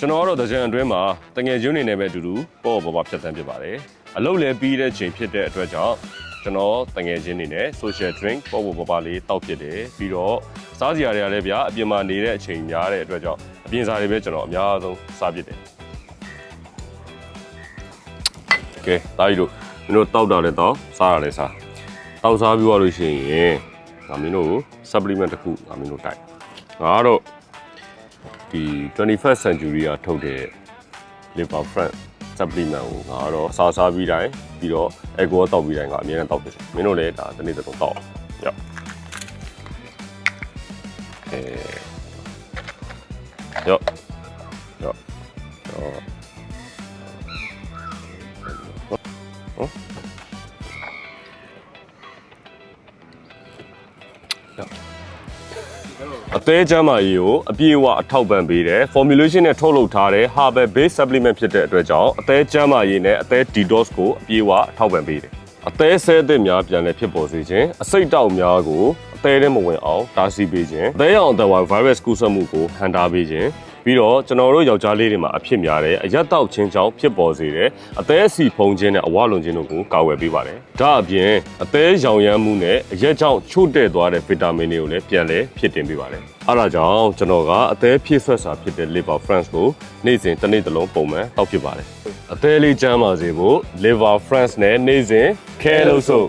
ကျွန်တော်တို့တကြံအတွင်းမှာတငယ်ချင်းတွေနဲ့ပဲအတူတူပေါ့ပေါ့ဖြတ်သန်းဖြစ်ပါတယ်အလုပ်လည်းပြီးတဲ့ချိန်ဖြစ်တဲ့အတွက်ကြောင့်ကျွန်တော်တငယ်ချင်းတွေနဲ့ social drink ပေါ့ပေါ့လေးတောက်ဖြစ်တယ်ပြီးတော့စားစရာတွေကလည်းဗျာအပြင်မှာနေတဲ့အချိန်များတဲ့အတွက်ကြောင့်အပြင်စားတွေပဲကျွန်တော်အများဆုံးစားဖြစ်တယ်โอเคဒါကြီးတို့မင်းတို့တောက်တာလည်းတောက်စားတာလည်းစားတောက်စားပြီးသွားလို့ရှိရင်ငါမင်းတို့ supplement တစ်ခုငါမင်းတို့တိုက်ငါကတော့ဒီ 21st century ကထုတ်တဲ့ liver friend supplement ကိုငါကတော့စားပြီးတိုင်းပြီးတော့ alcohol တောက်ပြီးတိုင်းကအများနဲ့တောက်ဖြစ်တယ်မင်းတို့လည်းဒါတစ်နေ့တစ်ခုတောက်ရောက်ရောက်အသေးချမ်းမာရေးကိုအပြည့်အဝအထောက်ပံ့ပေးတယ် formulation နဲ့ထုတ်လုပ်ထားတဲ့ herbal based supplement ဖြစ်တဲ့အတွက်ကြောင့်အသေးချမ်းမာရေးနဲ့အသေး detox ကိုအပြည့်အဝအထောက်ပံ့ပေးတယ်အသေးဆဲအသစ်များပြန်လည်ဖြစ်ပေါ်စေခြင်းအစိတ်တောက်များကိုအသေးထဲမဝင်အောင်တားဆီးပေးခြင်းအသေးရောင်အသက်ဝိုင်း virus ကူးစက်မှုကိုဟန်တားပေးခြင်းပြီးတော့ကျွန်တော်တို့ယောက်ျားလေးတွေမှာအဖြစ်များတဲ့အရက်တောက်ခြင်းကြောင့်ဖြစ်ပေါ်စေတဲ့အသေးအဆီဖုံခြင်းနဲ့အဝလွန်ခြင်းတို့ကိုကာကွယ်ပေးပါတယ်ဒါအပြင်အသေးရောင်ရမ်းမှုနဲ့အရက်ကြောင့်ချို့တဲ့သွားတဲ့ဗီတာမင်တွေကိုလည်းပြန်လည်ဖြစ်တင်ပေးပါတယ်အဲ့ဒါကြောင့်ကျွန်တော်ကအသေးဖြည့်ဆွက်စာဖြစ်တဲ့ liver friends ကိုနေ့စဉ်တစ်နေ့တစ်လုံးပုံမှန်တောက်ဖြစ်ပါတယ်အသေးလေးကျန်းမာစေဖို့ liver friends နဲ့နေ့စဉ် care လို့ဆို